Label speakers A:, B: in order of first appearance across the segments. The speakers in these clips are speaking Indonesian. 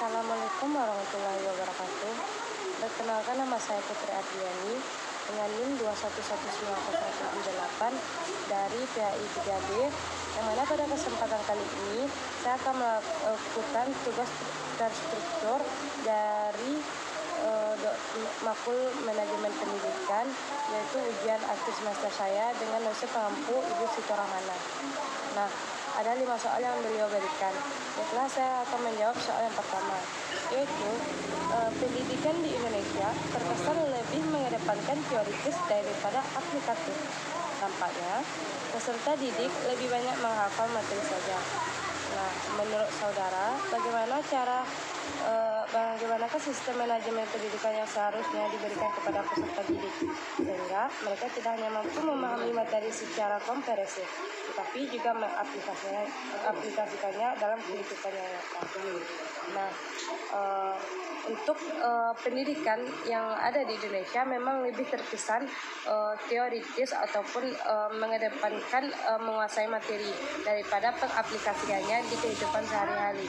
A: Assalamualaikum warahmatullahi wabarakatuh. Perkenalkan, nama saya Putri Adriani dengan NIM 2119078 dari PAI 3B, yang mana pada kesempatan kali ini saya akan melakukan tugas terstruktur dari makul manajemen pendidikan, yaitu ujian akhir semester saya dengan dosen pengampu Ibu Siti Rahmana. Nah, ada 5 soal yang beliau berikan. Baiklah, saya akan menjawab soal yang pertama, yaitu pendidikan di Indonesia terkesan lebih mengedepankan teoritis daripada aplikatif. Tampaknya peserta didik lebih banyak menghafal materi saja. Nah, menurut saudara, bagaimanakah sistem manajemen pendidikan yang seharusnya diberikan kepada peserta didik, sehingga mereka tidak hanya mampu memahami materi secara komprehensif, tetapi juga mengaplikasikannya dalam kehidupan yang nyata. Nah, untuk pendidikan yang ada di Indonesia memang lebih terkesan teoritis ataupun mengedepankan menguasai materi daripada pengaplikasiannya di kehidupan sehari-hari.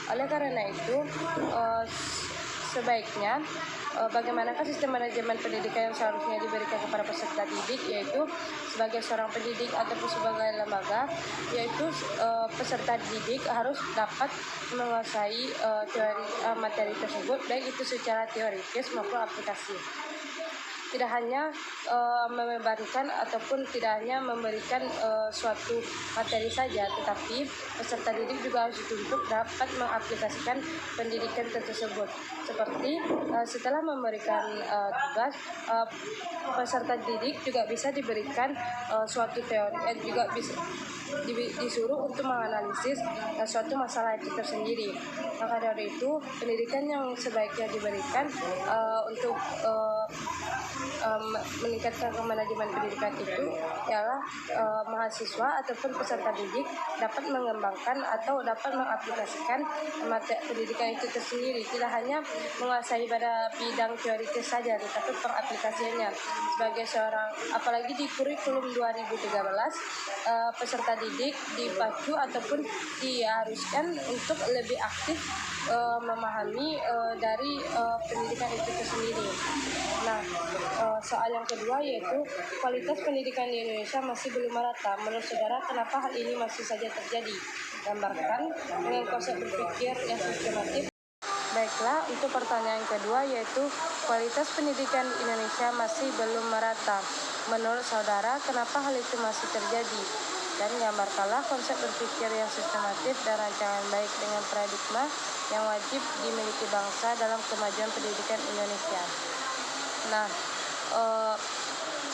A: Oleh karena itu, sebaiknya bagaimanakah sistem manajemen pendidikan yang seharusnya diberikan kepada peserta didik, yaitu sebagai seorang pendidik ataupun sebagai lembaga, yaitu peserta didik harus dapat menguasai materi tersebut, baik itu secara teoritis maupun aplikasi. Tidak hanya membebankan ataupun tidak hanya memberikan suatu materi saja, tetapi peserta didik juga harus dituntut dapat mengaplikasikan pendidikan tersebut. Seperti setelah memberikan tugas, peserta didik juga bisa diberikan suatu teori, juga bisa disuruh untuk menganalisis suatu masalah itu tersendiri. Maka dari itu, pendidikan yang sebaiknya diberikan untuk meningkatkan manajemen pendidikan itu ialah mahasiswa ataupun peserta didik dapat mengembangkan atau dapat mengaplikasikan materi pendidikan itu tersendiri, tidak hanya menguasai pada bidang teoritis saja, tetapi pengaplikasiannya. Sebagai seorang, apalagi di kurikulum 2013, peserta didik dipacu ataupun diharuskan untuk lebih aktif memahami dari pendidikan itu tersendiri. Nah, soal yang kedua yaitu kualitas pendidikan di Indonesia masih belum merata. Menurut saudara, kenapa hal ini masih saja terjadi? Gambarkan dengan konsep berpikir yang sistematis. Baiklah, untuk pertanyaan kedua yaitu kualitas pendidikan di Indonesia masih belum merata. Menurut saudara, kenapa hal itu masih terjadi? Dan gambarkanlah konsep berpikir yang sistematis dan rancangan baik dengan paradigma yang wajib dimiliki bangsa dalam kemajuan pendidikan Indonesia. Nah,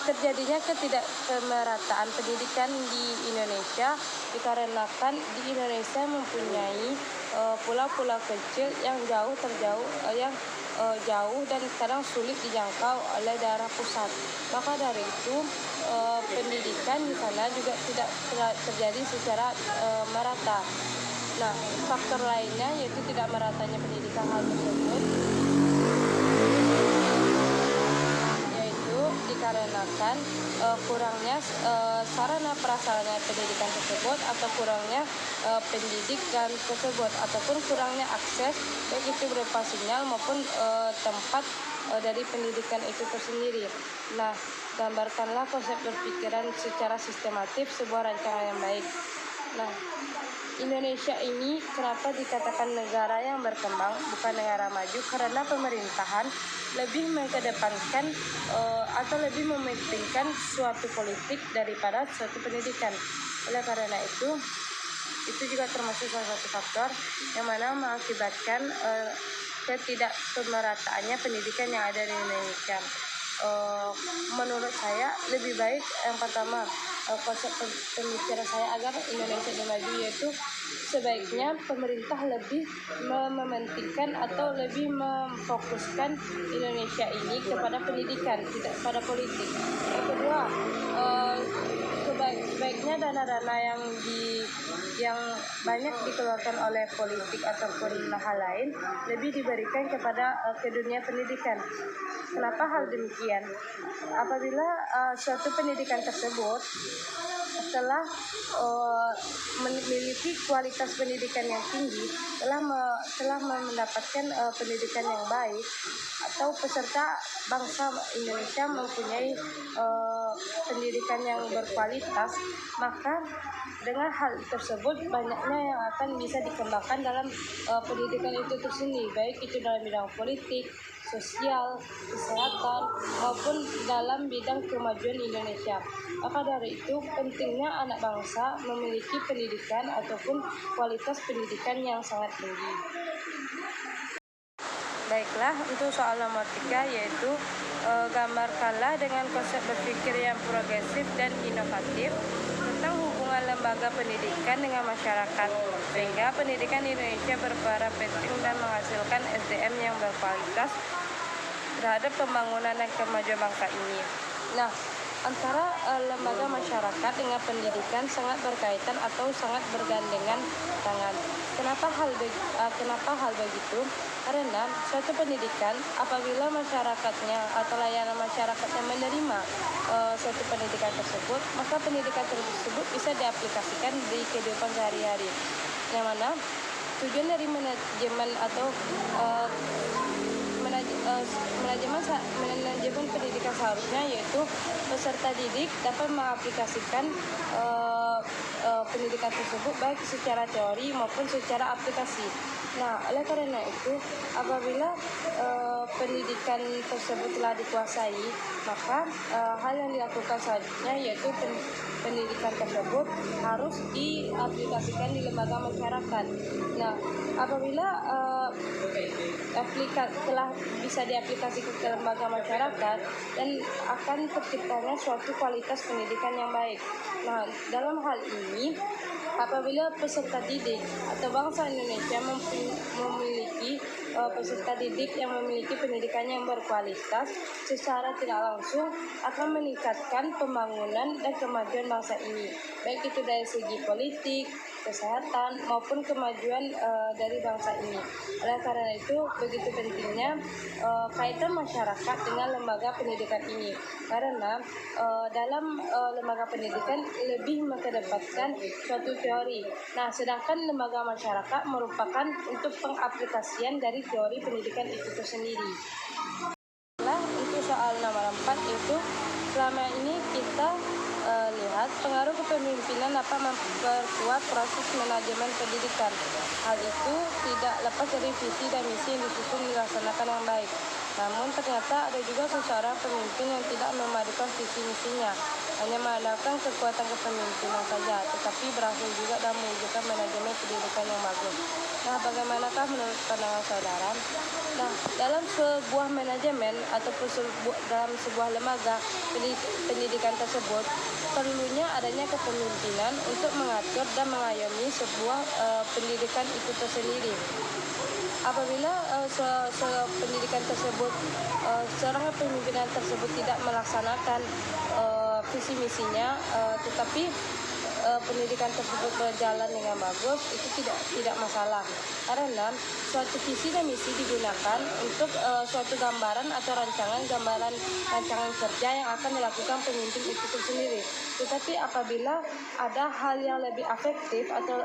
A: terjadinya ketidakmerataan pendidikan di Indonesia dikarenakan di Indonesia mempunyai pulau-pulau kecil yang jauh dan kadang sulit dijangkau oleh daerah pusat. Maka dari itu, pendidikan di sana juga tidak terjadi secara merata. Nah, faktor lainnya yaitu tidak meratanya pendidikan hal tersebut dikarenakan kurangnya sarana prasarana pendidikan tersebut, atau kurangnya pendidikan tersebut, ataupun kurangnya akses baik itu berupa sinyal maupun tempat dari pendidikan itu tersendiri. Nah, gambarkanlah konsep berpikiran secara sistematif sebuah rancangan yang baik. Nah, Indonesia ini kenapa dikatakan negara yang berkembang bukan negara maju? Karena pemerintahan lebih mengedepankan atau lebih mementingkan suatu politik daripada suatu pendidikan. Oleh karena itu juga termasuk salah satu faktor yang mana mengakibatkan ketidakmerataannya pendidikan yang ada di Indonesia. Menurut saya lebih baik yang pertama, konsep pemikiran saya agar Indonesia lebih maju, yaitu sebaiknya pemerintah lebih mementingkan atau lebih memfokuskan Indonesia ini kepada pendidikan, tidak pada politik. Yang kedua, sebaiknya dana-dana yang banyak dikeluarkan oleh politik ataupun hal lain lebih diberikan kepada ke dunia pendidikan. Kenapa hal demikian? Apabila suatu pendidikan tersebut telah memiliki kualitas pendidikan yang tinggi, telah mendapatkan pendidikan yang baik, atau peserta bangsa Indonesia mempunyai pendidikan yang berkualitas, maka dengan hal tersebut banyaknya yang akan bisa dikembangkan dalam pendidikan itu tersendiri, baik itu dalam bidang politik, sosial, kesehatan, maupun dalam bidang kemajuan Indonesia. Maka dari itu pentingnya anak bangsa memiliki pendidikan ataupun kualitas pendidikan yang sangat tinggi. Baiklah, untuk soal nomor 3 yaitu gambarkanlah dengan konsep berpikir yang progresif dan inovatif tentang hubungan lembaga pendidikan dengan masyarakat, sehingga pendidikan di Indonesia berperan penting dan menghasilkan SDM yang berkualitas terhadap pembangunan dan kemajuan bangsa ini. Nah, antara lembaga masyarakat dengan pendidikan sangat berkaitan atau sangat bergandengan tangan. Kenapa hal begitu? Karena suatu pendidikan apabila masyarakatnya atau layanan masyarakatnya menerima suatu pendidikan tersebut, maka pendidikan tersebut bisa diaplikasikan di kehidupan sehari-hari. Yang mana tujuan dari manajemen atau manajemen pendidikan seharusnya yaitu peserta didik dapat mengaplikasikan pendidikan tersebut baik secara teori maupun secara aplikasi. Nah, oleh karena itu apabila pendidikan tersebut telah dikuasai, maka hal yang dilakukan selanjutnya yaitu pendidikan tersebut harus diaplikasikan di lembaga masyarakat. Nah, apabila telah bisa diaplikasikan ke lembaga masyarakat dan akan terciptanya suatu kualitas pendidikan yang baik. Nah, dalam hal ini apabila peserta didik atau bangsa Indonesia memiliki peserta didik yang memiliki pendidikan yang berkualitas, secara tidak langsung akan meningkatkan pembangunan dan kemajuan bangsa ini, baik itu dari segi politik, kesehatan maupun kemajuan dari bangsa ini. Oleh karena itu begitu pentingnya kaitan masyarakat dengan lembaga pendidikan ini, karena dalam lembaga pendidikan lebih mengedepankan suatu teori. Nah, sedangkan lembaga masyarakat merupakan untuk pengaplikasian dari teori pendidikan itu tersendiri. Untuk soal nomor 4 itu selama ini kita lihat pengaruh kepemimpinan dapat memperkuat proses manajemen pendidikan. Hal itu tidak lepas dari visi dan misi yang disusun dilaksanakan yang baik. Namun ternyata ada juga seseorang pemimpin yang tidak memadukan visi misinya, hanya mengandalkan kekuatan kepemimpinan saja, tetapi berhasil juga dalam mewujudkan manajemen pendidikan yang bagus. Nah, bagaimanakah menurut pandangan saudara? Nah, dalam sebuah manajemen ataupun dalam sebuah lembaga pendidikan tersebut, perlunya adanya kepemimpinan untuk mengatur dan mengayomi sebuah pendidikan itu tersendiri. Apabila pendidikan tersebut, seorang pemimpinan tersebut tidak melaksanakan visi misinya, tetapi pendidikan tersebut berjalan dengan bagus, itu tidak masalah, karena suatu visi dan misi digunakan untuk suatu gambaran atau rancangan kerja yang akan dilakukan pemimpin itu sendiri. Tetapi apabila ada hal yang lebih efektif atau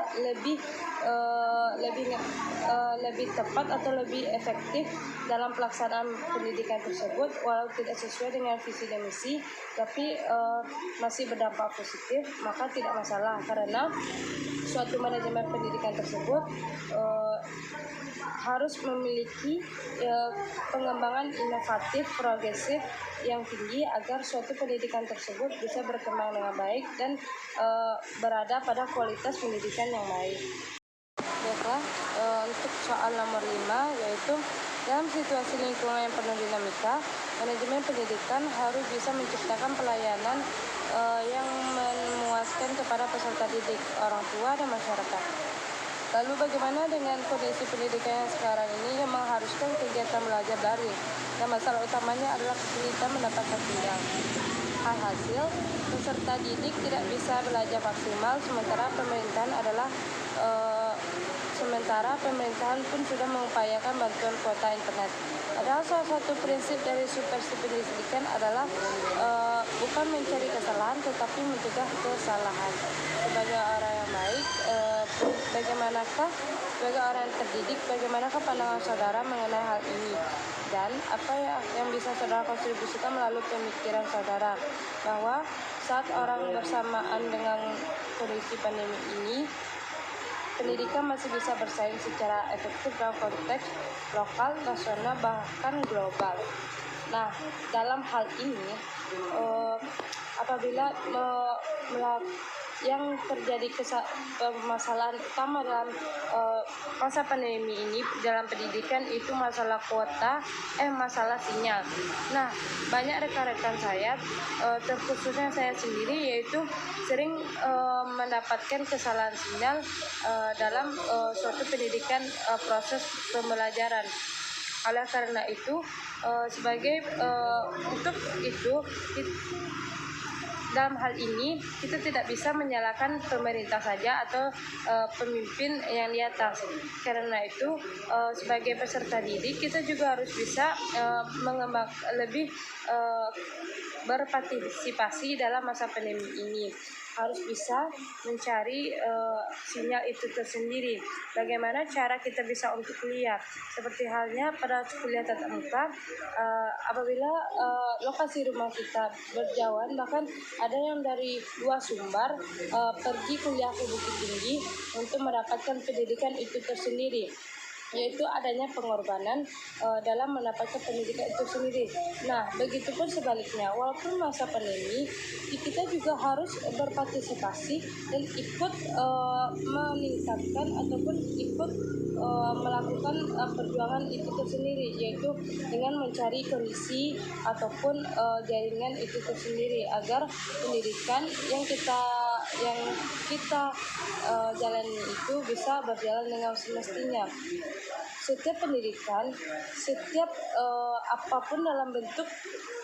A: lebih tepat atau lebih efektif dalam pelaksanaan pendidikan tersebut, walau tidak sesuai dengan visi dan misi, tapi masih berdampak positif, maka tidak masalah, karena suatu manajemen pendidikan tersebut harus memiliki pengembangan inovatif, progresif yang tinggi agar suatu pendidikan tersebut bisa berkembang dengan baik dan berada pada kualitas pendidikan yang baik. Baiklah, untuk soal nomor 5 yaitu dalam situasi lingkungan yang penuh dinamika, manajemen pendidikan harus bisa menciptakan pelayanan yang memuaskan kepada peserta didik, orang tua, dan masyarakat. Lalu bagaimana dengan kondisi pendidikan yang sekarang ini yang mengharuskan kegiatan belajar daring, dan masalah utamanya adalah kesulitan mendapatkan sidang. Alhasil, peserta didik tidak bisa belajar maksimal, sementara pemerintahan pun sudah mengupayakan bantuan kuota internet. Padahal salah satu prinsip dari subversi pendidikan adalah bukan mencari kesalahan tetapi mencegah kesalahan. Sebagai orang yang baik, sebagai orang yang terdidik, bagaimanakah pandangan saudara mengenai hal ini? Dan apa yang bisa saudara kontribusikan melalui pemikiran saudara bahwa saat orang bersamaan dengan kondisi pandemi ini, pendidikan masih bisa bersaing secara efektif dalam konteks lokal, nasional, bahkan global. Nah, dalam hal ini, apabila yang terjadi permasalahan utama dalam masa pandemi ini dalam pendidikan itu masalah masalah sinyal. Nah, banyak rekan-rekan saya, terkhususnya saya sendiri, yaitu sering mendapatkan kesalahan sinyal dalam suatu pendidikan, proses pembelajaran. Oleh karena itu, untuk itu, dalam hal ini kita tidak bisa menyalahkan pemerintah saja atau pemimpin yang di atas. Karena itu, sebagai peserta didik kita juga harus bisa berpartisipasi dalam masa pandemi ini. Harus bisa mencari sinyal itu tersendiri. Bagaimana cara kita bisa untuk kuliah? Seperti halnya pada kuliah tatap muka, apabila lokasi rumah kita berjauhan, bahkan ada yang dari luar Sumbar pergi kuliah ke Bukit Tinggi untuk mendapatkan pendidikan itu tersendiri, yaitu adanya pengorbanan dalam mendapatkan pendidikan itu sendiri. Nah, begitupun sebaliknya, walaupun masa pandemi, kita juga harus berpartisipasi dan ikut meningkatkan ataupun ikut melakukan perjuangan itu tersendiri, yaitu dengan mencari kondisi ataupun jaringan itu tersendiri agar pendidikan yang kita jalani itu bisa berjalan dengan semestinya. Setiap pendidikan, apapun dalam bentuk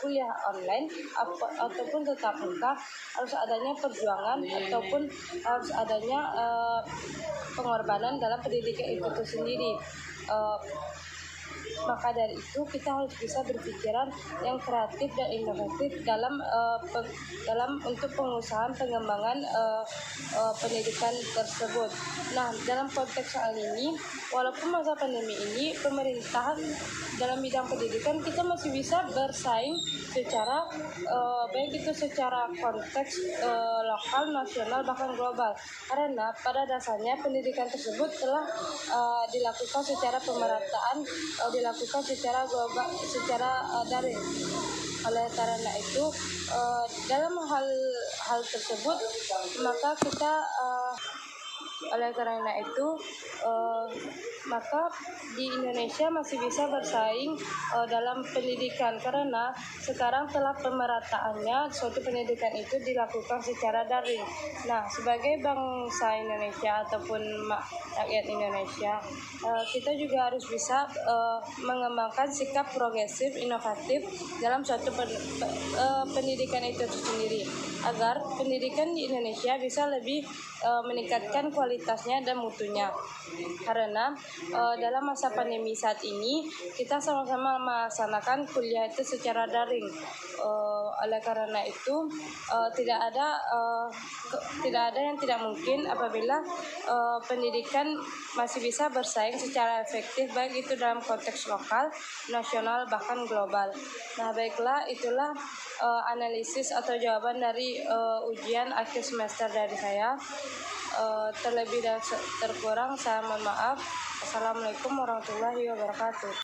A: kuliah online ataupun tatap muka, harus adanya perjuangan ataupun harus adanya pengorbanan dalam pendidikan itu sendiri. Maka dari itu kita harus bisa berpikiran yang kreatif dan inovatif dalam untuk pengusahaan pengembangan pendidikan tersebut. Nah, dalam konteks hal ini, walaupun masa pandemi ini, pemerintahan dalam bidang pendidikan kita masih bisa bersaing secara baik itu secara konteks lokal, nasional, bahkan global. Karena pada dasarnya pendidikan tersebut telah dilakukan secara pemerataan, dilakukan secara global, secara daring. Oleh karena itu, dalam hal tersebut, maka di Indonesia masih bisa bersaing dalam pendidikan, karena sekarang telah pemerataannya suatu pendidikan itu dilakukan secara daring. Nah, sebagai bangsa Indonesia ataupun rakyat Indonesia, kita juga harus bisa mengembangkan sikap progresif, inovatif dalam suatu pendidikan itu sendiri, agar pendidikan di Indonesia bisa lebih meningkatkan kualitasnya dan mutunya. Karena dalam masa pandemi saat ini kita sama-sama melaksanakan kuliah itu secara daring. Oleh karena itu, tidak ada yang tidak mungkin apabila pendidikan masih bisa bersaing secara efektif, baik itu dalam konteks lokal, nasional, bahkan global. Nah, baiklah, itulah analisis atau jawaban dari ujian akhir semester dari saya. Terlebih dan terkurang saya mohon maaf. Assalamualaikum warahmatullahi wabarakatuh.